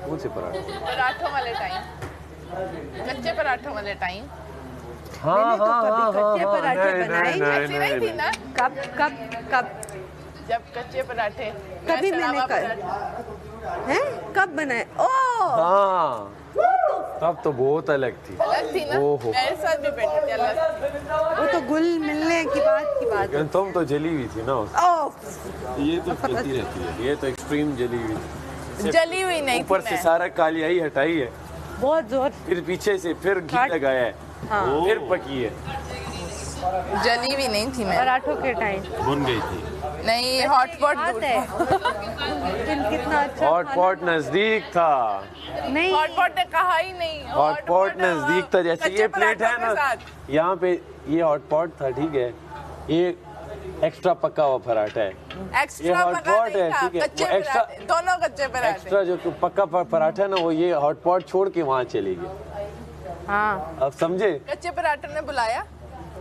कौन से पराठे? पराठों वाले टाइम, कच्चे पराठों वाले टाइम। हाँ मैंने तो हाँ कभी हाँ कच्चे हाँ, पराठे नहीं, बनाए नहीं, नहीं। ऐसी नहीं थी ना? कब कब कब जब कच्चे पराठे कभी मैंने हैं कब बनाए? ओह हाँ तब तो बहुत अलग थी। अलग थी ना? ओहो। मेरे साथ भी बैठी थी अलग। वो तो गुल मिलने की बात है। लेकिन तुम तो जली हुई थी ना ओह ये तो चलती रहती है, ये तो एक्सट्रीम जली हुई थी। जली हुई नहीं थी ऊपर से मैं। सारा कालियाई हटाई है, बहुत जोर। फिर पीछे से फिर घी काट- लगाया है, हाँ। फिर पकी है। जली हुई नहीं थी मैं। पराठों के टाइम भुन गई थी। नहीं, हॉटपॉट बात है। दिन कितना अच्छा हॉट पॉट नजदीक था, नहीं हॉटपॉट ने कहा ही नहीं। हॉट पॉट नजदीक था। जैसे कच्चे ये प्लेट है पराठों के ना, साथ। यहाँ पे ये हॉट पॉट था, ठीक है, ये एक्स्ट्रा पका हुआ पराठा है। ये एक्स्ट्रा हॉट पका पॉट नहीं है, था, ठीक है, कच्चे वो एक्स्ट्रा पराठे, दोनों कच्चे पराठे। एक्स्ट्रा जो पक्का पराठा है ना, वो ये हॉट पॉट छोड़ के वहाँ चली गई। हाँ अब समझे? कच्चे पराठों ने बुलाया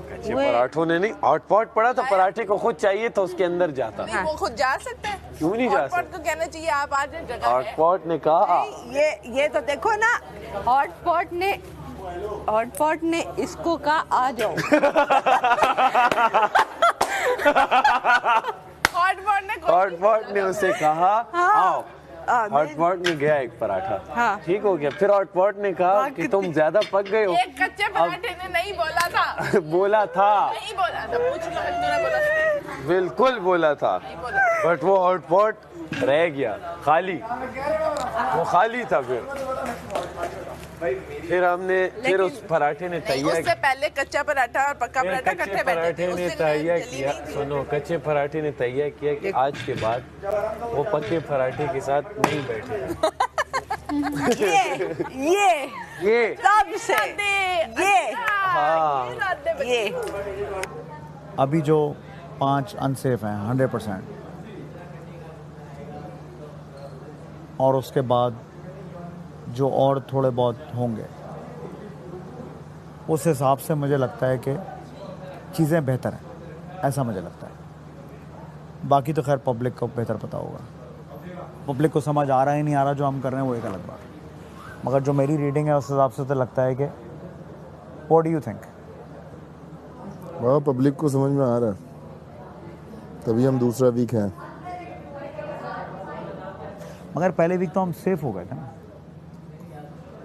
कच्चे पराठों ने नहीं, हॉट पॉट पड़ा तो पराठे को खुद चाहिए तो उसके अंदर जाता। नहीं, वो खुद जा सकते हैं। क्यों नहीं जा हॉटपॉट सकते? को कहना चाहिए आप आज जगह हॉट है। पॉट ने कहा ये तो देखो ना, हॉटपॉट ने इसको कहा आ जाओ। हॉटपॉट ने उसे कहा आओ। हॉटपॉट में गया एक पराठा, हाँ। ठीक हो गया। फिर हॉटपॉट ने कहा कि तुम ज्यादा पक गए हो। एक कच्चे पराठे ने नहीं बोला था। बोला था, नहीं बोला था, पूछ लो, तूने बोला था? बिल्कुल बोला था, नहीं बोला। बट वो हॉटपॉट रह गया खाली, वो खाली था। फिर हमने फिर उस पराठे ने नहीं, तैयार उससे पहले कच्चा पराठा और पक्का फिर पराठा कच्चे इकट्ठे बैठे थे। पराठे उस ने दिन तैयार जली किया, नहीं थी। सुनो, कच्चे पराठे ने तैयार किया कि आज के बाद वो पक्के पराठे के साथ नहीं बैठे। ये सबसे ये हाँ ये अभी जो 5 अनसेफ हैं 100%, और उसके बाद जो और थोड़े बहुत होंगे, उस हिसाब से मुझे लगता है कि चीज़ें बेहतर हैं, ऐसा मुझे लगता है। बाकी तो खैर पब्लिक को बेहतर पता होगा, पब्लिक को समझ आ रहा है नहीं आ रहा जो हम कर रहे हैं वो एक अलग बात है। मगर जो मेरी रीडिंग है उस हिसाब से तो लगता है कि व्हाट डू यू थिंक? वह पब्लिक को समझ में आ रहा है, तभी हम दूसरा वीक हैं। मगर पहले वीक तो हम सेफ हो गए थे ना।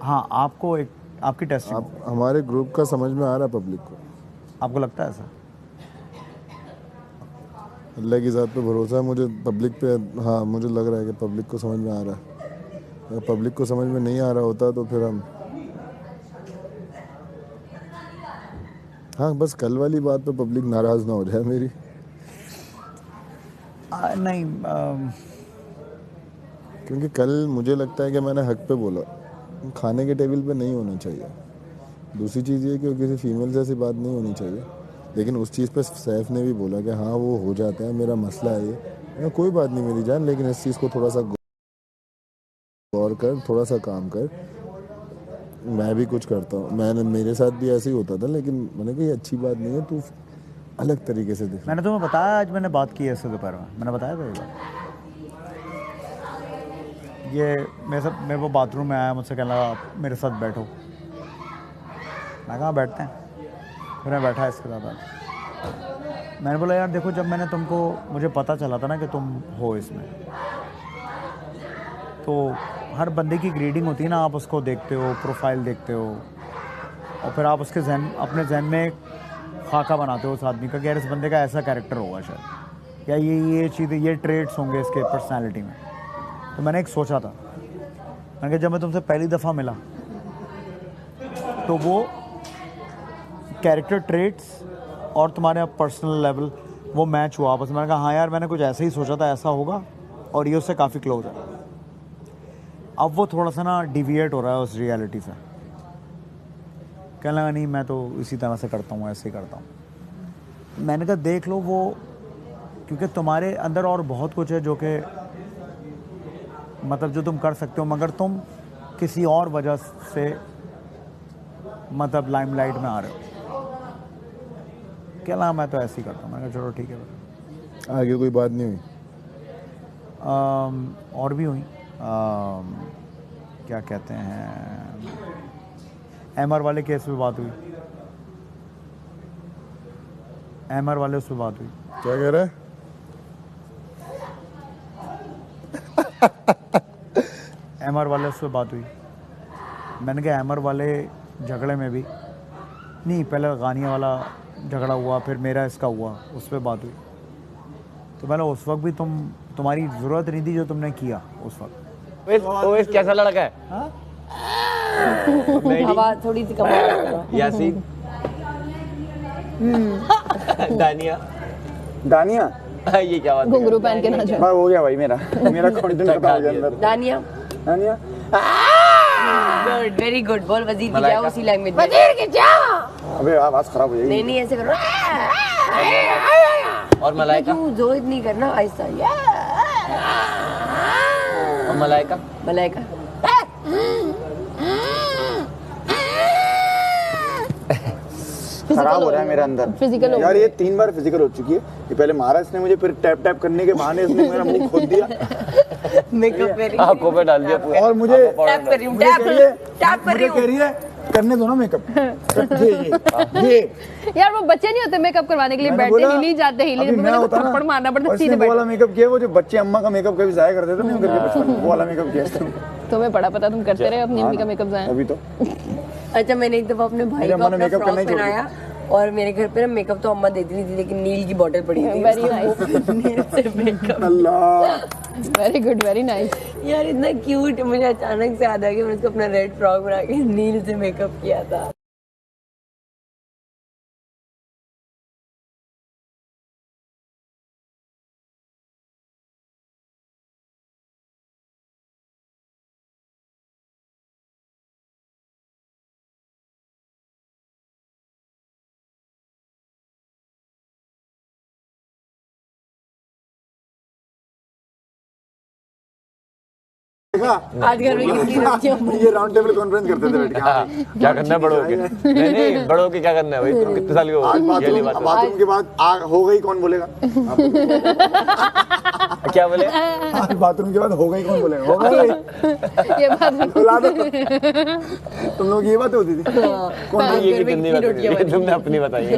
हाँ, आपको एक आपकी टेस्टिंग आप हमारे ग्रुप का समझ में आ रहा है पब्लिक को। आपको लगता है ऐसा? अल्लाह की ज़ात पे भरोसा है मुझे, पब्लिक पे। हाँ, मुझे लग रहा है कि पब्लिक को समझ में आ रहा है। अगर पब्लिक को समझ में नहीं आ रहा होता तो फिर हम, हाँ, बस कल वाली बात पे पब्लिक नाराज़ ना हो जाए मेरी। नहीं, क्योंकि कल मुझे लगता है कि मैंने हक पे बोला, खाने के टेबल पे नहीं होना चाहिए। दूसरी चीज़ ये कि किसी फीमेल से ऐसी बात नहीं होनी चाहिए, लेकिन उस चीज़ पे सैफ ने भी बोला कि हाँ वो हो जाता है, मेरा मसला है ये। कोई बात नहीं मेरी जान, लेकिन इस चीज़ को थोड़ा सा गौर कर, थोड़ा सा काम कर। मैं भी कुछ करता हूँ, मेरे साथ भी ऐसे ही होता था, लेकिन मैंने कहा ये अच्छी बात नहीं है, तू अलग तरीके से देख। मैंने तुम्हें बताया, आज मैंने बात की है इससे दोपहर में, मैंने बताया था ये बात। ये मेरे वो बाथरूम में आया, मुझसे कहना मेरे साथ बैठो। मैं कहाँ बैठते हैं, फिर मैं बैठा इसके साथ। मैंने बोला यार देखो, जब मैंने तुमको, मुझे पता चला था ना कि तुम हो इसमें, तो हर बंदे की ग्रेडिंग होती है ना, आप उसको देखते हो, प्रोफाइल देखते हो, और फिर आप उसके अपने जहन में एक खाका बनाते हो उस आदमी का कि यार इस बंदे का ऐसा कैरेक्टर होगा शायद, या ये चीज़ें, ये ट्रेड्स होंगे इसके पर्सनैलिटी में। तो मैंने एक सोचा था, मैंने कहा जब मैं तुमसे पहली दफ़ा मिला तो वो कैरेक्टर ट्रेड्स और तुम्हारे पर्सनल लेवल वो मैच हुआ आपस में। मैंने कहा हाँ यार, मैंने कुछ ऐसा ही सोचा था, ऐसा होगा, और ये उससे काफ़ी क्लोज है। अब वो थोड़ा सा ना डिविएट हो रहा है उस रियलिटी से, कहने लगा नहीं मैं तो इसी तरह से करता हूँ, ऐसे ही करता हूँ। मैंने कहा देख लो वो, क्योंकि तुम्हारे अंदर और बहुत कुछ है जो कि मतलब जो तुम कर सकते हो, मगर तुम किसी और वजह से मतलब लाइमलाइट में आ रहे हो। क्या ना, मैं तो ऐसे ही करता हूँ। मैंने कहा चलो ठीक है। आगे कोई बात नहीं हुई? और भी हुई, क्या कहते हैं, एमआर वाले केस पे बात हुई, एमआर वाले उस पर बात हुई। क्या कह रहा है? एमआर वाले उस पर बात हुई। मैंने कहा एमआर वाले झगड़े में भी नहीं, पहले गानिया वाला झगड़ा हुआ, फिर मेरा इसका हुआ, उस पर बात हुई। तो मैंने उस वक्त भी तुम्हारी ज़रूरत नहीं थी जो तुमने किया उस वक्त। ओवेस कैसा लड़का है? हवा थोड़ी सी कम करो। यासीन दानिया दानिया ये क्या बात है? घुंघरू पहन के ना जाओ। भाई हो गया भाई मेरा कॉन्फिडेंस खत्म हो गया अंदर। दानिया दानिया गुड, वेरी गुड। बोल वजीर की मलाइका। जाओ उसी लैंग्वेज में। वजीर की जाओ। अबे आवाज खराब हो जाएगी। नहीं नहीं ऐसे करो। और मलाइका? क्यों जोर नहीं करना, आहिस्ता। और मलाइका? मलाइका खराब हो रहा है मेरा अंदर। फिजिकल यार ये 3 बार फिजिकल हो चुकी है। ये पहले मारा इसने मुझे, फिर टैप टैप करने के बहाने इसने मेरा मुंह खोद दिया मेकअप वेरी आंखों पे डाल दिया पूरा। और मुझे टैप कर रही हूँ, मुझे टैप कह रही है, टैप कर रही मुझे कह हूँ। रही है करने दो ना मेकअप। ये यार वो बच्चे नहीं होते मेकअप करवाने के लिए, मैंने बैठे बोला, हिली जाते हिली, अभी मैं मेरे को होता ना, थप्पड़ मारना पड़ता और सीधे इसने वो वाला बैठ। मेकअप किया, वो जो बच्चे अम्मा का मेकअप कभी जाया करते थे नहीं करके बचपन में, वो वाला मेकअप किया इसने। तुम्हें बड़ा पता, तुम करते रहे अपनी अम्मी का मेकअप जाए। अभी तो अच्छा मैंने एक दफा अपने भाई मेरे को अम्मा ने अपना मेकअप फ्रॉक करना ही छोड़ पहनाया और मेरे घर पे ना मेकअप तो अम्मा देती नहीं थी, लेकिन नील की बोतल पड़ी थी। Very nice. नील से मेकअप। अल्लाह वेरी गुड, वेरी नाइस। यार इतना क्यूट, मुझे अचानक से याद आ गया मैंने उसको अपना रेड फ्रॉक बना के नील से मेकअप किया था। आज घर में कितनी लड़कियां ये राउंड टेबल कॉन्फ्रेंस करते थे बैठ के। हाँ। क्या करना है बड़ों के? नहीं नहीं, बड़ों के क्या करना है भाई? तुम कितने साल के हो? आज ये वाली बात है। बाथरूम के बाद हो गई कौन बोलेगा? क्या बोले? आज बाथरूम के बाद हो गई कौन बोलेगा? हो गई ये बात बुला दो। तुम लोग ये बात होती थी? कौन ये कितनी बात है? ये तुमने अपनी बताई है।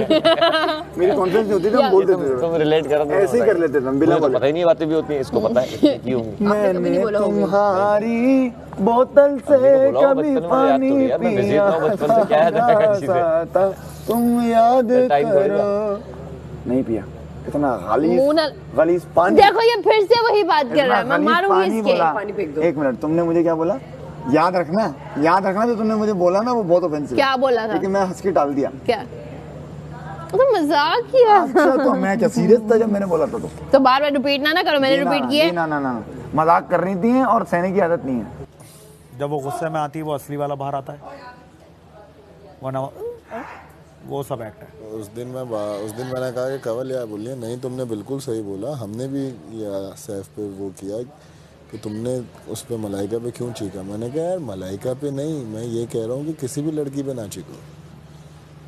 मेरी कॉन्फ्रेंस होती थी, हम बोलते थे तुम रिलेट करो तो ऐसे ही कर लेते थे हम बिना मुझे तो बोले। पता ही नहीं, बातें भी होती हैं, इसको पता है क्यों। मैंने तुम्हारी बोतल से कभी पानी पिया था, तुम याद करो। नहीं पिया। इतना गलीज पानी। देखो ये फिर से वही बात कर रहा है, मैं मारूंगी इसके। पानी फेंक दो। एक मिनट, तुमने मुझे क्या बोला? याद रखना तो तुमने मुझे बोला ना, वो बहुत ऑफेंसिव। क्या बोला था? लेकिन मैं हंस के टाल दिया। क्या? वो तो मजाक किया। अच्छा तो मैं क्या सीरियस था जब मैंने बोला था? तो बार बार रिपीट ना करो, मैंने रिपीट किए। ना मजाक कर रही थी और सहने की आदत नहीं है। जब वो गुस्से में आती है वो असली वाला बाहर आता है, वरना वो सब एक्ट है। उस दिन मैंने कहा कि कवल यार बोलिए नहीं, तुमने बिल्कुल सही बोला। हमने भी सैफ पे वो किया कि तुमने उस पे मलाइका पे क्यों चीखा। मैंने कहा यार मलाइका पे नहीं, मैं ये कह रहा हूँ कि किसी भी लड़की पे ना चीखो।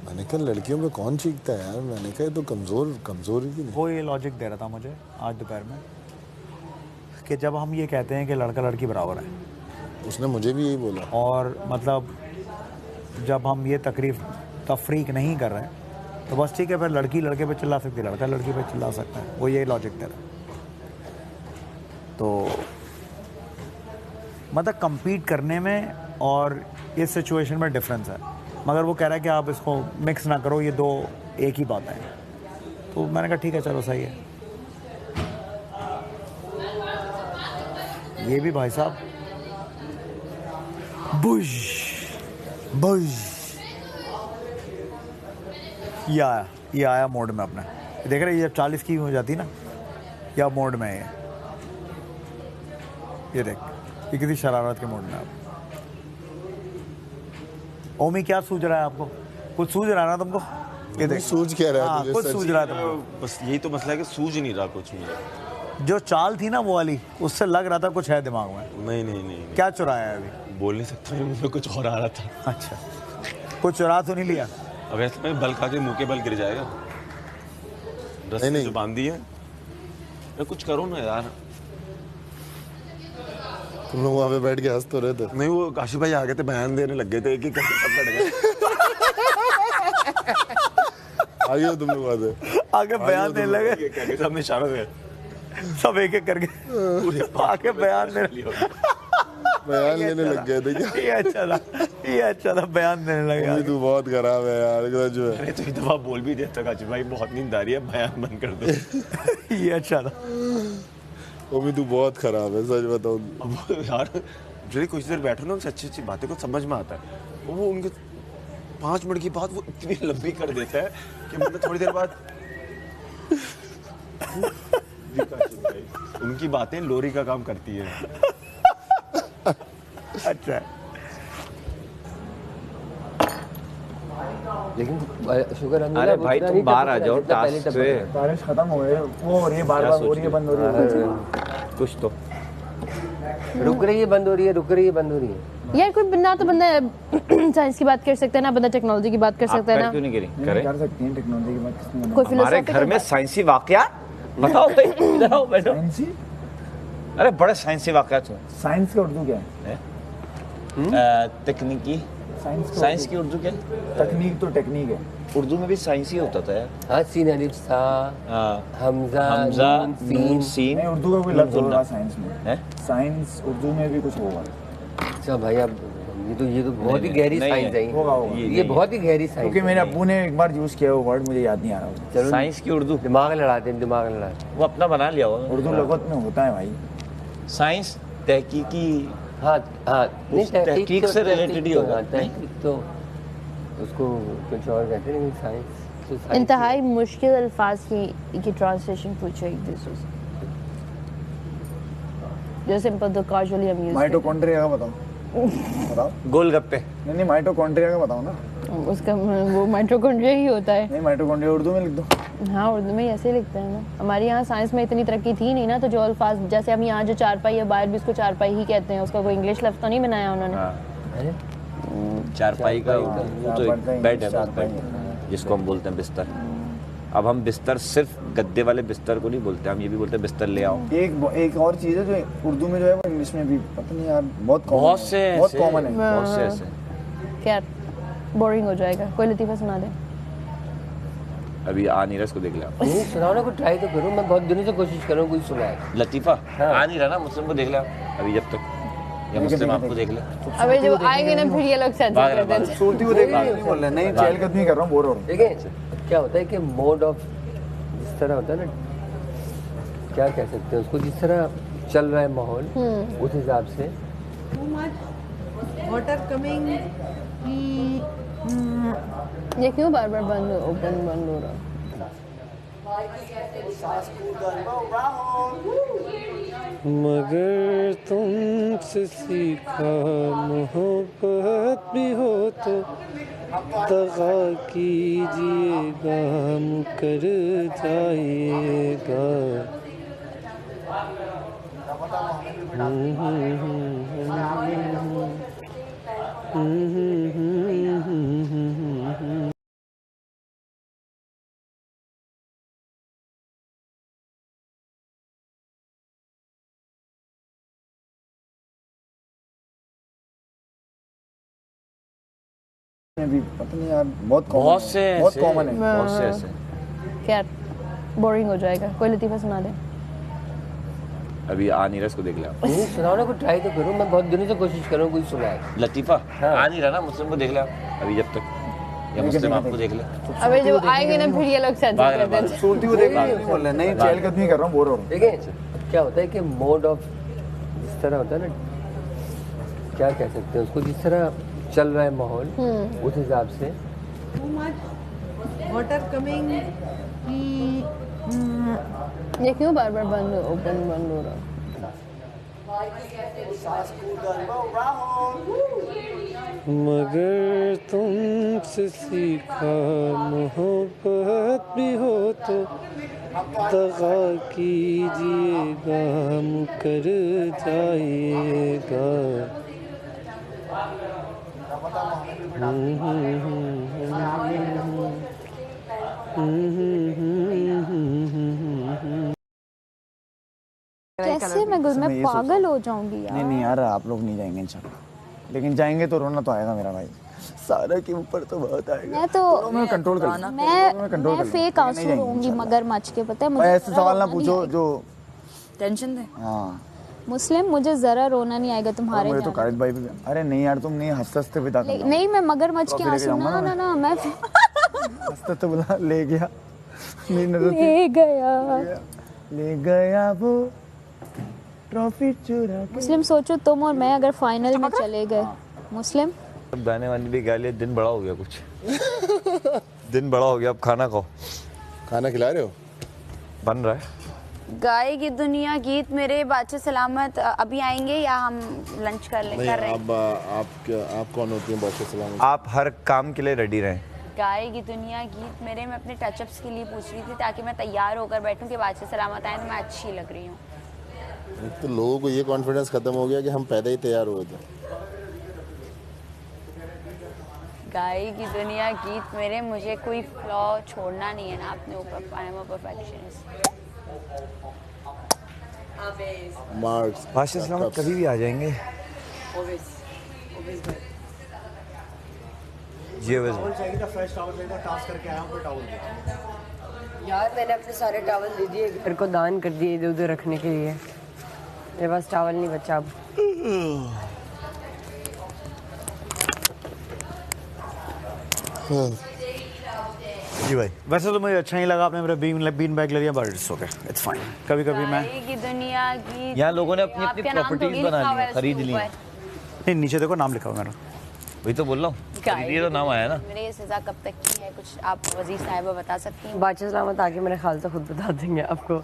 मैंने कहा लड़कियों पे कौन चीखता है यार। मैंने कहा तो कमज़ोरी की नहीं। वो ये लॉजिक दे रहा था मुझे आज दोपहर में कि जब हम ये कहते हैं कि लड़का लड़की बराबर है, उसने मुझे भी यही बोला। और मतलब जब हम ये तफरीक नहीं कर रहे तो बस ठीक है, फिर लड़की लड़के पे चिल्ला सकती है, लड़का लड़की पे चिल्ला सकता है। वो ये लॉजिक दे रहा है। तो मतलब compete करने में और इस सिचुएशन में डिफरेंस है। मगर वो कह रहा है कि आप इसको मिक्स ना करो, ये दो एक ही बात है। तो मैंने कहा ठीक है चलो सही है। ये भी भाई साहब बुश ये आया मोड में अपना। देख रहे जब 40 की हो जाती ना, या मोड में है ये देख, ये किसी शरारत के मोड में। आप ओमी क्या सूझ रहा है आपको? कुछ सूझ रहा है ना तुमको? ये देख सूझ क्या रहा है हाँ, तुझे? कुछ सच? सूझ रहा है तुमको? बस यही तो मसला है कि सूझ नहीं रहा कुछ मुझे। जो चाल थी ना वो वाली, उससे लग रहा था कुछ है दिमाग में। नहीं क्या चुराया है अभी? बोल नहीं सकता, मेरे मुंह में कुछ और आ रहा था। अच्छा, कुछ चुरा तो नहीं लिया? अब ऐसे में बल खा के मुंह के बल गिर जाएगा। रस्सी नहीं। जो बांधी है, मैं कुछ करो ना यार। तुम लोग वहाँ पे बैठ के हंस तो रहे थे। नहीं, वो काशी भाई आ गए थे, बयान देने लग गए थे, एक एक करके सब बैठ गए। आगे हो तुम लोग वहाँ से आगे बयान देने लगे, क्या सामने इशारा थे, सब एक एक करके आगे बयान देने बयान लेने लग गए थे क्या? ये अच्छा था, बयान देने लगे। मम्मी तू बहुत खराब है यार, सच में। अरे तो एक दफा बोल भी देता काशी भाई, बहुत नींद आ रही है, बयान बंद कर दो। ये अच्छा था। मम्मी तू बहुत खराब है, सच बताऊँ। अब यार जो कुछ देर बैठो ना, उनसे अच्छी अच्छी बातें को समझ में आता है। वो उनके 5 मिनट की बात वो इतनी लंबी कर देता है कि मतलब थोड़ी देर बाद उनकी बातें लोरी का काम करती है। अच्छा है। लेकिन शुक्र है। अरे भाई तुम बाहर आ जाओ टास्क से। बारिश खत्म हो गई, वो हो रही है बार-बार, हो रही है, बंद हो रही है। कुछ तो रुक रही है, बंद हो रही है, रुक रही है, बंद हो रही है। यार कोई ना तो बंदा साइंस की बात कर सकता है ना, बंदा टेक्नोलॉजी की बात कर सकता है ना। क्यों नहीं नहीं करें? कर सकती हैं टेक्नोलॉजी की बात, किसने मना कोई हमारे फिलोसॉफी घर में साइंसी वाकया बताओ भाई, इधर आओ बैठो। साइंसी? अरे बड़े साइंसी वाकया तुम। साइंस का उर्दू क्या है? तकनीकी साइंस की उर्दू क्या? तकनीक तो टेक्निक है। उर्दू में भी साइंस ही होता था यार। हाँ, सीन अलिफ सा, हमजा हमजा नून सीन। नहीं, उर्दू का कोई लफ्ज होगा साइंस में। है? साइंस उर्दू में भी कुछ होगा। अच्छा भाई, अब ये तो बहुत ही गहरी साइंस है। होगा होगा। ये बहुत ही गहरी साइंस क्योंकि मेरे अब्बू ने एक बार यूज किया वो वर्ड, मुझे याद नहीं आ रहा। चलो साइंस की उर्दू दिमाग लड़ाते हैं, दिमाग लड़ाते हैं। वो अपना बना लिया होगा। उर्दू लगत में होता है भाई। साइंस तहकीकी। हाँ हाँ, नहीं तहकीक से related ही होगा, तहकीक तो उसको कुछ और कहते हैं, लेकिन साइंस इंतहाई मुश्किल अल्फाज की ट्रांसलेशन पूछे एक दूसरे से, जो सिंपल तो कैजुअली हम यूज माइटोकॉन्ड्रिया का बताओ। बताओ। गोलगप्पे। नहीं, माइटोकॉन्ड्रिया का बताओ ना। उसका वो माइटोकॉन्ड्रिया ही होता है। नहीं, माइटोकॉन्ड्रिया उर्दू में लिख दो। हाँ, उर्दू में ही ऐसे ही लिखते हैं ना। हमारे यहाँ साइंस में इतनी तरक्की थी नहीं ना, तो जो अल्फाज जैसे हम यहाँ जो चारपाई या बाहर भी उसको चारपाई ही कहते हैं, उसका कोई इंग्लिश लफ्ज तो नहीं बनाया उन्होंने। चारपाई का वो तो बेड है, बेड जिसको हम बोलते हैं बिस्तर। अब हम बिस्तर सिर्फ गद्दे वाले बिस्तर को नहीं बोलते, हम ये भी बोलते हैं बिस्तर ले आओ। एक और चीज है जो उर्दू में जो है वो इंग्लिश में भी पता नहीं यार, बहुत बहुत से कॉमन है। बहुत से ऐसे। क्या बोरिंग हो जाएगा, कोई लतीफ़ा सुना दे। अभी आ नहीं रहा, इसको देख ले। नहीं सुनाओ ना, कोई ट्राई तो करो। मैं बहुत दिनों से कोशिश कर रहा हूँ कोई सुनाए। लतीफा हाँ। आ नहीं रहा ना, मुस्लिम को देख ले अभी जब तक, या मुस्लिम आपको देख ले। अबे जब आएंगे ना फिर ये लोग सेंसर कर देते हैं। सूरती वो देख नहीं बोल रहे, नहीं चहलकदमी कर रहा हूँ, बोर हो रहा हूँ। देखिए क्या होता है कि मोड ऑफ जिस तरह होता है ना, क्या कह सकते हैं उसको, जिस तरह चल रहा है माहौल, उस हिसाब से। ये क्यों बार बार बंद हो रहा? मगर तुमसे सीखा मोहब्बत भी हो तो दगा कीजिएगा, मुकर जाइएगा। में भी पता नहीं यार, बहुत कॉमन है। बहुत से ऐसे। क्या बोरिंग हो जाएगा, कोई लतीफ़ा सुना दे। अभी आ नहीं रहा, इसको देख ले। नहीं सुनाओ ना, कोई ट्राई तो करो। मैं बहुत दिनों से कोशिश कर रहा हूँ कोई सुनाए। लतीफा हाँ। आ नहीं रहा ना, मुस्लिम को देख ले अभी जब तक, या मुस्लिम आपको देख ले। अबे जब आएंगे ना फिर ये लोग सेंसर कर देते हैं। सूरती वो देख नहीं बोल रहे, नहीं चहलकदमी कर रहा हूँ, बोर हो रहा हूँ। देखिए क्या होता है कि मोड ऑफ जिस तरह होता है ना, क्या कह सकते हैं उसको, जिस तरह चल रहा है माहौल, उस हिसाब से। ये क्यों बार बार बंद हो रहा? मगर तुमसे सीखा मोहब्बत भी हो तो दगा कीजिएगा, मुकर जाइएगा। कैसे मैं पागल हो जाऊंगी यार। नहीं यार आप लोग नहीं जाएंगे इंशाल्लाह, लेकिन जाएंगे तो रोना तो आएगा मेरा भाई, सारा के ऊपर तो बहुत आएगा। मैं तो मैं कंट्रोल कर मैं फेक आंसू रोऊंगी मगरमच्छ के, पता है मुझे। ऐसे सवाल ना पूछो जो टेंशन दे। हाँ मुस्लिम, मुझे जरा रोना नहीं आएगा तुम्हारे मुझे तो कारिद भाई भी, अरे नहीं यार तुम नहीं हंसते बिता नहीं मैं मगरमच्छ के आंसू ना मैं हंसते बुला ले गया ले गया वो ट्रॉफी चुरा के। मुस्लिम सोचो तुम और मैं अगर फाइनल में चले गए, मुस्लिम गाने वाली भी गा लिए, दिन बड़ा हो गया कुछ दिन बड़ा हो गया, अब खाना खाओ। खाना खिला रहे हो? बन रहा है। गाएगी दुनिया गीत मेरे बादशाह सलामत अभी आएंगे या हम लंच कर रहे हैं? आप कौन होती हैं बादशाह सलामत? आप हर काम के लिए रेडी रहें। गाएगी दुनिया गीत मेरे, मैं अपने टचअप्स के लिए पूछ रही थी ताकि मैं तैयार होकर बैठूं कि बादशाह सलामत आए तो मैं अच्छी लग रही हूँ। तो लोगों को ये कॉन्फिडेंस खत्म हो गया कि हम पहले ही तैयार हुए थे। गाएगी दुनिया गीत मेरे, मुझे कोई फ्लॉ छोड़ना नहीं है ना अपने ऊपर, I am a perfectionist. Marks बादशाह सलामत कभी भी आ जाएंगे। जी यार मैंने अपने सारे टॉवल दे दिए, घर को दान कर दिए इधर उधर रखने के लिए, मेरे पास टॉवल नहीं बचा अब। जी भाई, वैसे तो मुझे अच्छा नहीं लगा आपने मेरा बीन बैग ले लिया, but it's okay, it's fine. कभी कभी मैं गाएगी दुनिया गीत, यहाँ लोगों ने अपनी अपनी प्रॉपर्टीज बना ली है, खरीद ली है। नहीं, नीचे देखो नाम लिखा हुआ मेरा, वही तो बोल रहा हूँ, ये तो नाम आया ना। मेरे ये सजा कब तक की है, कुछ आप वजीर साहिबा बता सकती हैं? बादशाह सलामत आके मेरे ख्याल से खुद बता देंगे आपको।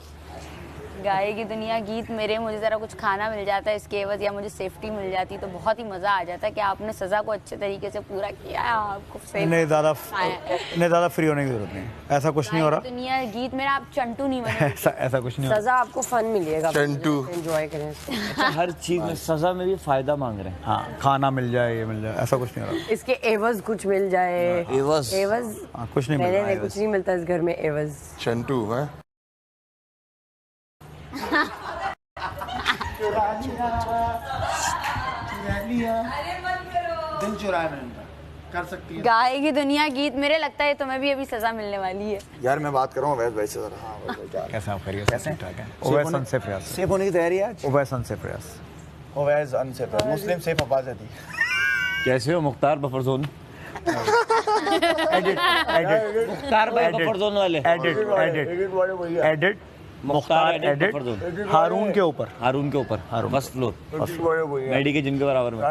गाएगी दुनिया गीत मेरे, मुझे ज़रा कुछ खाना मिल जाता है इसके एवज या मुझे सेफ्टी मिल जाती तो बहुत ही मज़ा आ जाता कि आपने सज़ा को अच्छे तरीके से पूरा किया है, आपको नहीं ज़्यादा फ्री होने की जरूरत नहीं, ऐसा कुछ नहीं हो रहा। दुनिया गीत मेरा, आप चंटू नहीं बने। ऐसा कुछ नहीं हो रहा। सजा आपको फन मिलेगा, चंटू एंजॉय करें। हर चीज में सजा में भी फायदा मांग रहे हैं। हाँ, खाना मिल जाए, ये मिल जाए, ऐसा कुछ नहीं हो रहा। इसके एवज कुछ मिल जाए, एवज कुछ नहीं मिल रहा, कुछ नहीं मिलता इस घर में एवज। चंटू है दिल चुराया मैंने, कर सकती है। गाएगी दुनिया गीत मेरे, लगता है तुम्हें भी अभी सजा मिलने वाली है। यार मैं बात कर रहा हूँ वैसे वैसे जरा। हाँ कैसा आप करिए, कैसे ठीक है। ओवैसन से प्रयास, सेफ होने की तैयारी है आज। ओवैसन से प्रयास, ओवैसन से प्रयास, मुस्लिम सेफ आवाज आती। कैसे हो Mukhtar buffer zone? Edit Mukhtar भाई बफर जोन वाले, एडिट मुख्तार एडिट हारून के ऊपर, फर्स्ट फ्लोर, मेडी के जिम के बराबर में।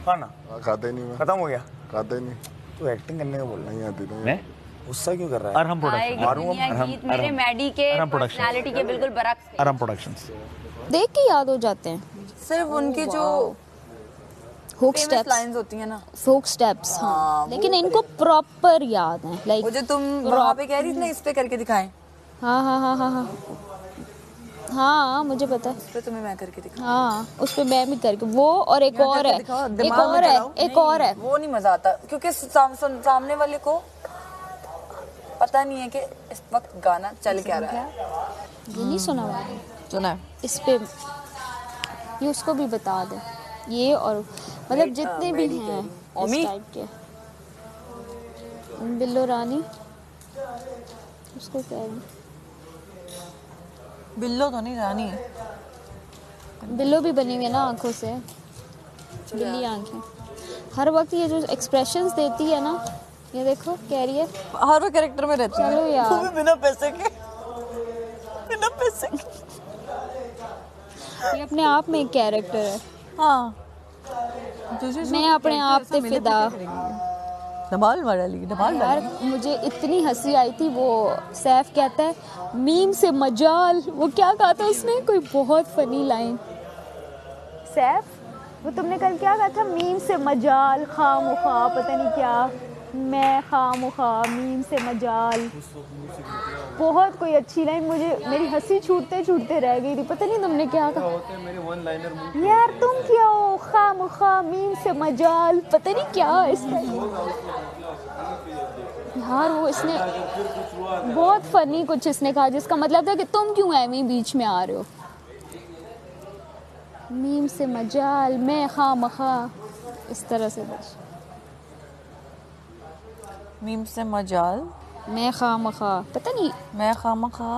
खाना खाते नहीं मैं, खत्म हो गया, खाते नहीं। तू एक्टिंग करने का बोल रहा है। नहीं आती नहीं। मैं गुस्सा क्यों कर रहा है? अरहम प्रोडक्शन, दुनिया गीत मेरे, मैडी के पर्सनालिटी के बिल्कुल बरक्स। अरहम प्रोडक्शंस देख के याद हो जाते हैं, सिर्फ उनके जो हुक स्टेप्स लाइंस होती है ना, फोक स्टेप्स। हाँ, लेकिन इनको प्रॉपर याद है, लाइक वो जो तुम वहाँ पे कह रही थी ना, इस पे करके दिखाएं। हाँ मुझे पता है, इस पे तुम्हें मैं करके दिखा। हाँ उस पे मैं भी करके, वो और एक और है, एक और है। वो नहीं मजा आता क्योंकि सामने वाले को पता नहीं है कि इस वक्त गाना चल क्या रहा है। ये नहीं सुना हुआ, सुना है इस पे ये उसको भी बता दे, ये और मतलब जितने भी हैं इस टाइप के। बिल्लो रानी उसको क्या है, बिल्लो तो नहीं, रानी है। बिल्लो भी बनी हुई है ना आंखों से, बिल्ली आंखें। हर वक्त ये जो एक्सप्रेशंस देती है ना, ये देखो कह रही है हर वो कैरेक्टर में रहती है। चलो यार, वो भी बिना पैसे के, बिना पैसे के। ये अपने आप में एक कैरेक्टर है। हाँ, मैं अपने आप से फिदा। धमाल वाला ली, धमाल यार मुझे इतनी हंसी आई थी, वो सैफ कहता है मीम से मजाल, वो क्या कहा था उसने, कोई बहुत फनी लाइन। सैफ वो तुमने कल क्या कहा था, मीम से मजाल खामुखा, पता नहीं क्या, मैं खामुखा मीम से मजाल, बहुत कोई अच्छी लाइन। मुझे मेरी हंसी छूटते छूटते रह गई थी, पता नहीं तुमने क्या कहा। यार तुम क्या हो, खामुखा मीम से मजाल, पता नहीं क्या इसका। यार वो इसने बहुत फनी कुछ इसने कहा जिसका मतलब था कि तुम क्यों एमी बीच में आ रहे हो। मीम से मजाल मैं खा मखा इस तरह से बस। मीम से मजाल मैं खा मखा पता नहीं, मैं खामखा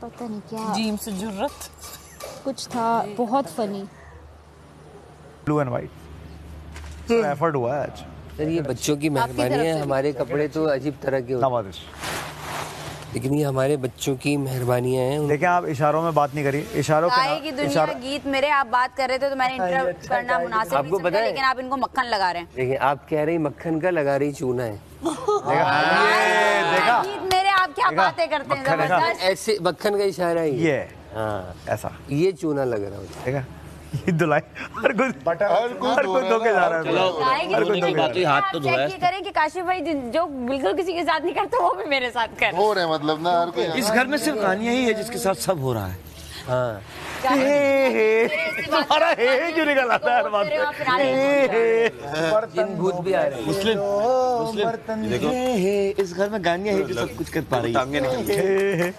पता नहीं क्या जीम से जुर्रत कुछ था, बहुत funny. Blue and white effort हुआ है आज। सर ये बच्चों की मेहरबानी है, हमारे कपड़े तो अजीब तरह के होते हैं, लेकिन ये हमारे बच्चों की मेहरबानियां हैं। देखिए आप इशारों में बात नहीं करिए, इशारों गाय की दुनिया गीत मेरे आप बात कर रहे थे तो मैंने इंटरप्ट करना मुनासिब आपको नहीं पता समझा, है? लेकिन आप इनको मक्खन लगा रहे हैं। देखिए आप कह रही मक्खन का, लगा रही चूना है। देखा गीत मेरे आप क्या बातें करते हैं जबरदस्त। ऐसे मक्खन का इशारा ही है। ये हाँ ऐसा ये चूना लग रहा है। देखा ये धुलाई हर कोई धोके जा रहा है। गाय की हर कोई दुनिया धोके गीत में हाथ आप तो चेक धोया ये करें कि काशिफ भाई जो बिल्कुल किसी के साथ नहीं करते वो भी मेरे साथ कर हो रहे मतलब ना हर कोई। इस घर में सिर्फ कहानियां ही है जिसके साथ सब हो रहा है। हाँ तुम्हारा हे क्यों निकल आता है हर बात पे? जिन भूत भी आ रहे हैं। मुस्लिम देखो इस घर में गानियां है जो सब कुछ कर पा रही है।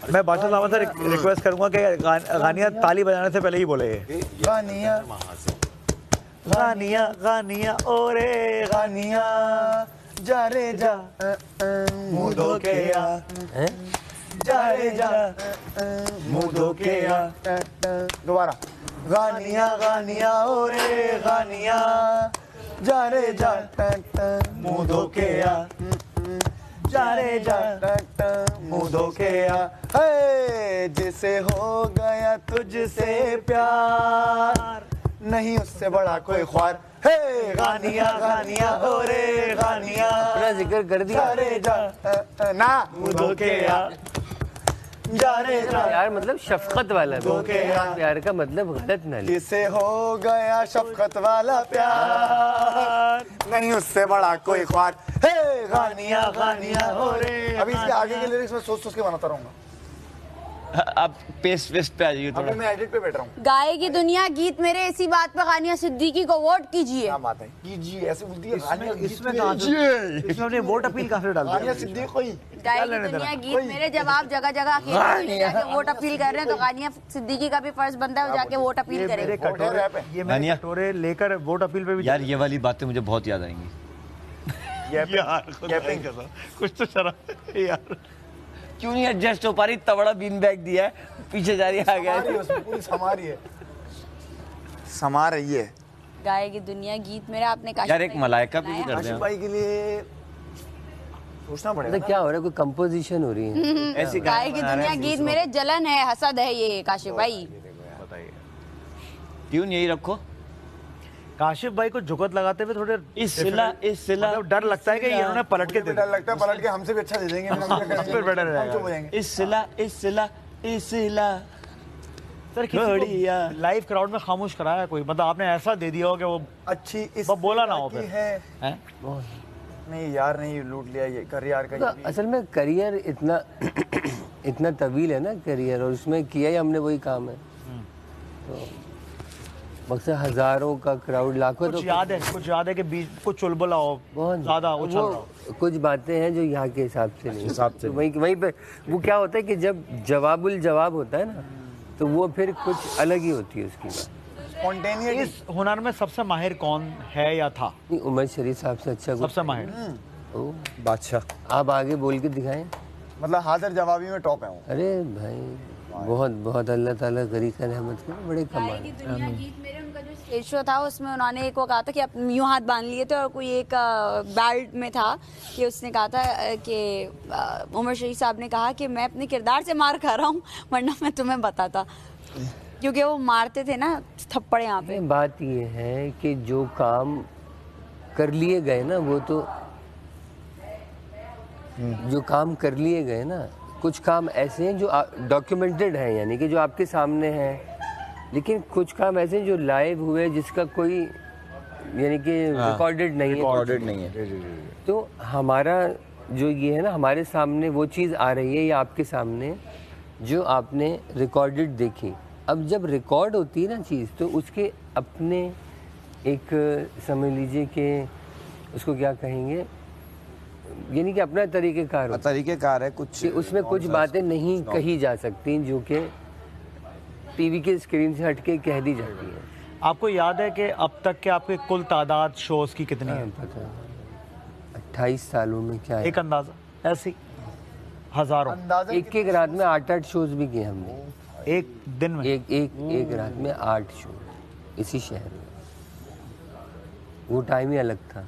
मैं बादशाह साहब से रिक्वेस्ट करूंगा कि गानियां ताली बजाने से पहले ही बोले। गानियां गानियां गानियां ओरे गानियां जा रे जा मुंह धो के आ, जा रे जा मुंह धो के आ। दोबारा गानियां गानियां ओरे गानियां जा रे जा मुंह धो के आ, जा रे जा मुंह धो के आ। जिसे हो गया तुझसे प्यार नहीं उससे बड़ा कोई ख्वार। हे गानियां गानियां हो रे गानियां अपना जिक्र कर दिया। जा रे जा ना मुंह धो के आ, जा रे जा प्यार मतलब शफकत वाला प्यार का मतलब गलत ना ले। जिसे हो गया शफकत वाला प्यार नहीं उससे बड़ा कोई ख्वार। हे गानियां गानियां हो रे। अभी इसके आगे के लिरिक्स में सोच के बनाता रहूंगा। आप पेस्ट पे आ जाइए थोड़ा। अभी मैं एडिट पे बैठ रहा हूँ। गाय की दुनिया गीत मेरे इसी बात पे गानिया सिद्दीकी को वोट कीजिए। क्या बात है कीजिए ऐसे बोलती है गानियां इसमें कहां से इसमें हमने वोट अपील कहां से डाल दी? गानियां सिद्दीकी कोई गाय की दुनिया गीत मेरे जब आप जगह जगह अकेले जाके वोट अपील कर रहे हैं तो गानिया सिद्दीकी का भी फर्ज बनता है जाके वोट अपील करें। ये मेरे कटोरे लेकर वोट अपील पे भी यार ये वाली बातें मुझे बहुत याद आएंगी। यार कुछ तो शर्म यार क्यों नहीं एडजस्ट हो पा रही? तवड़ा बीन बैग दिया है पीछे जा रही है, आ गया पूरी समा रही है, समा रही है। गाय की दुनिया गीत मेरा आपने कहा यार एक मलाइका भी कर काशिफ भाई के लिए सोचना पड़ेगा। मतलब क्या हो रहा है, कोई कंपोजिशन हो रही है? ऐसी गाय की दुनिया गीत मेरे जलन है हसद है ये काशिफ भाई। बताइए ट्यून यही रखो। काशिफ भाई को जुगत लगाते हुए थोड़े इस सिला मतलब डर लगता है कि इन्होंने पलट के डर लगता है पलट के हमसे भी अच्छा दे देंगे, फिर बेटर रहेगा। इस सिला सर किसी लाइव क्राउड में खामोश कराया कोई, मतलब आपने ऐसा दे दिया हो कि वो अच्छी इस वो बोला ना हो फिर है। नहीं यार नहीं लूट लिया ये करियर का। तो असल में करियर इतना तवील है ना करियर, और उसमें किया ही हमने वही काम है। तो मकसद हजारों का क्राउड लाखों कुछ याद है कि बीच कुछ चुलबुला हो बहुत ज्यादा उछल रहा हो। कुछ बातें हैं जो यहाँ के हिसाब से नहीं, तो वहीं पे वो क्या होता है कि जब जवाबुल जवाब होता है ना तो वो फिर कुछ अलग ही होती है उसकी बात। स्पॉन्टेनियस इस हुनर में सबसे माहिर कौन है या था? उमर शरीफ साहब से अच्छा सबसे माहिर बादशाह। आप आगे बोल के दिखाएं। मतलब हाजिर जवाबी में टॉप है वो। अरे भाई बहुत बहुत अल्लाह ताला करी का रहमत है, बड़े कमाल। गीत मेरे उनका जो स्टेज शो था उसमें उन्होंने एक वो कहा था कि आप यूं हाथ बांध लिए थे और कोई एक बेल्ट में था कि उसने कहा था कि उमर शरीफ साहब ने कहा कि मैं अपने किरदार से मार खा रहा हूँ वरना मैं तुम्हें बताता, क्योंकि वो मारते थे ना थप्पड़ यहाँ पे। बात ये है कि जो काम कर लिए गए ना वो तो जो काम कर लिए गए ना, कुछ काम ऐसे हैं जो डॉक्यूमेंटेड हैं, यानी कि जो आपके सामने हैं, लेकिन कुछ काम ऐसे हैं जो लाइव हुए जिसका कोई यानी कि रिकॉर्डेड नहीं है। तो हमारा जो ये है ना, हमारे सामने वो चीज़ आ रही है या आपके सामने जो आपने रिकॉर्डेड देखी। अब जब रिकॉर्ड होती है ना चीज़ तो उसके अपने एक समझ लीजिए कि उसको क्या कहेंगे, यानी कि अपना तरीक़ेकार होता है। तरीक़ेकार है कुछ, कि उसमें कुछ बातें नहीं कही जा सकती जो कि टीवी के स्क्रीन से हट के कह दी जाती हैं। आपको याद है कि अब तक के आपके कुल तादाद शोज़ की कितनी है? पता है 28 सालों में क्या है? एक अंदाज़ा ऐसे ही हज़ारों। एक एक रात में 8-8 शोज़ भी किए हमने, एक दिन में? एक रात में 8 शो इसी शहर में। वो टाइम ही अलग था।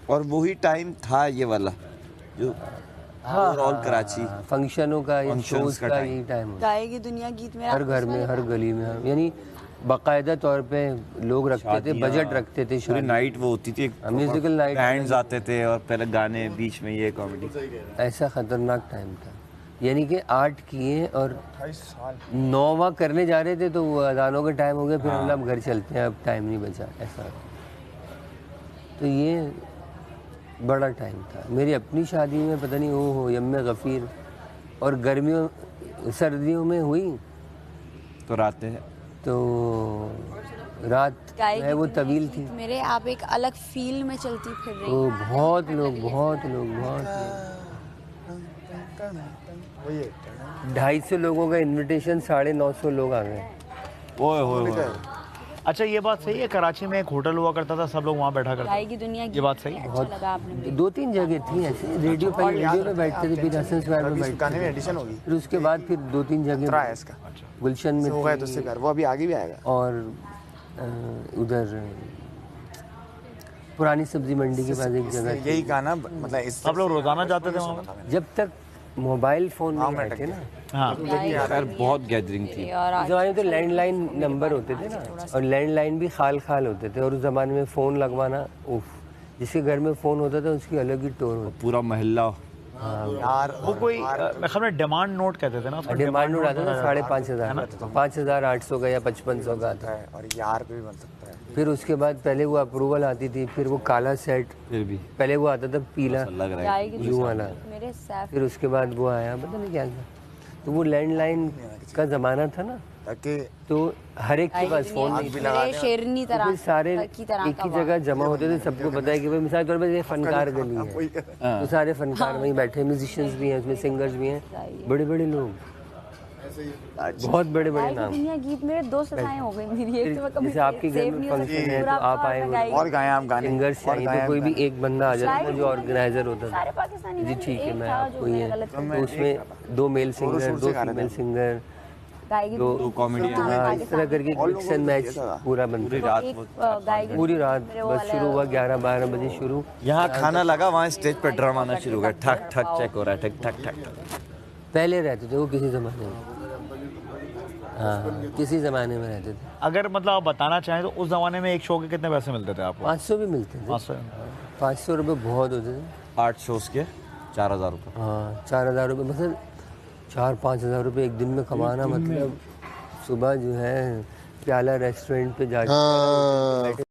और वही टाइम था ये वाला जो ओवरऑल कराची फंक्शनों का या functions शोज़ का का time। यही टाइम होता गाएगी दुनिया गीत मेरा हर घर में, हर गली में, यानी बाकायदा तौर पे लोग रखते थे, बजट रखते थे। पूरी नाइट वो होती थी, म्यूजिकल नाइट, बैंड्स आते थे और पहले गाने बीच में ये कॉमेडी। ऐसा ख़तरनाक टाइम था, यानी कि 8 किए और 9वां करने जा रहे थे तो वो अजानों का टाइम हो गया, फिर हम घर चलते हैं, अब टाइम नहीं बचा, ऐसा। तो ये बड़ा टाइम था। मेरी अपनी शादी में पता नहीं हो यम्मे गफ़ीर, और गर्मियों सर्दियों में हुई तो रातें, तो रात है वो तवील थी। मेरे आप एक अलग फील में चलती फिर रही तो बहुत लोग 250 लोगों का इनविटेशन, 950 लोग आ गए। ओए होए। अच्छा ये बात सही है, कराची में एक होटल हुआ करता था, सब लोग वहाँ बैठा करते गाएगी दुनिया ये बात सही है? अच्छा लगा आपने। 2-3 जगह थी ऐसे, रेडियो पे बैठते थे, फिर हसन स्क्वायर में बैठते थे, एडिशन होगी, फिर उसके बाद फिर 2-3 जगह है इसका गुलशन में हो गया, तो उससे कर वो अभी आगे भी आएगा। और उधर पुरानी सब्जी मंडी के पास एक जगह थी। यही कहा ना, मतलब इस सब लोग रोजाना जाते थे वहाँ? जब तक मोबाइल फोन नहीं आए थे ना, हाँ खैर बहुत गैदरिंग थी। और उस ज़माने तो लैंडलाइन नंबर होते थे ना, और लैंडलाइन भी खाल होते थे, और उस ज़माने में फ़ोन लगवाना, उफ, जिसके घर में फ़ोन होता था उसकी अलग ही टोन होती। पूरा महल्ला यार वो कोई मैं ख्याल में डिमांड नोट कहते थे ना उसको, डिमांड नोट आता था 5,500, 5,800 का या 5500 का आता है, और यार पे भी बन सकता है। फिर उसके बाद पहले वो अप्रूवल आती थी, फिर वो काला सेट, फिर भी पहले वो आता था पीला लग रहा है। यूं वाला, मेरे सैफ फिर उसके बाद वो आया पता नहीं क्या था। तो वो लैंडलाइन का ज़माना था ना, ताकि तो हर एक के पास फ़ोन नहीं था, मेरे शेरनी तो तरह फिर सारे की तरह एक ही जगह जमा होते थे। सबको पता है कि भाई मिसाल तौर पर ये फनकार गली है, तो सारे फनकार वहीं बैठे, म्यूजिशियंस भी हैं उसमें, सिंगर्स भी हैं, बड़े बड़े लोग, बहुत बड़े बड़े नाम। दुनिया गीत मेरे 2 सताएं हो गई मेरी, एक तो मैं कभी जैसे आपके घर सेव में नहीं हो फंक्शन सकती, है तो पूरा आप आए अपना गाएगी। और गाएं आप गाने, सिंगर्स चाहिए तो कोई भी एक बंदा आ जाता था जो ऑर्गेनाइजर होता था, सारे पाकिस्तानी जी में ठीक है एक मैं था आपको जो ये, मैंने गलत तो उसमें 2 मेल सिंगर, 2 फीमेल सिंगर, गाएगी 2 कॉमेडियन, हाँ, इस तरह करके मिक्स एंड मैच पूरा बनता पूरी रात एक गाएगी पूरी रात बस शुरू हुआ 11-12 बजे शुरू। यहाँ खाना लगा, वहाँ स्टेज पे ड्रम आना शुरू हो गया, ठक ठक चेक हो रहा है, ठक ठक ठक। पहले रहते थे वो किसी ज़माने में, हाँ किसी ज़माने में रहते थे। अगर मतलब आप बताना चाहें तो उस जमाने में एक शो के कितने पैसे मिलते थे आपको? 500 भी मिलते थे, 500 रुपये बहुत होते थे। 8 शोज़ के 4,000 रुपये। हाँ 4,000 रुपये, मतलब 4-5 हज़ार रुपये एक दिन में कमाना, मतलब सुबह जो है प्याला रेस्टोरेंट पे जाके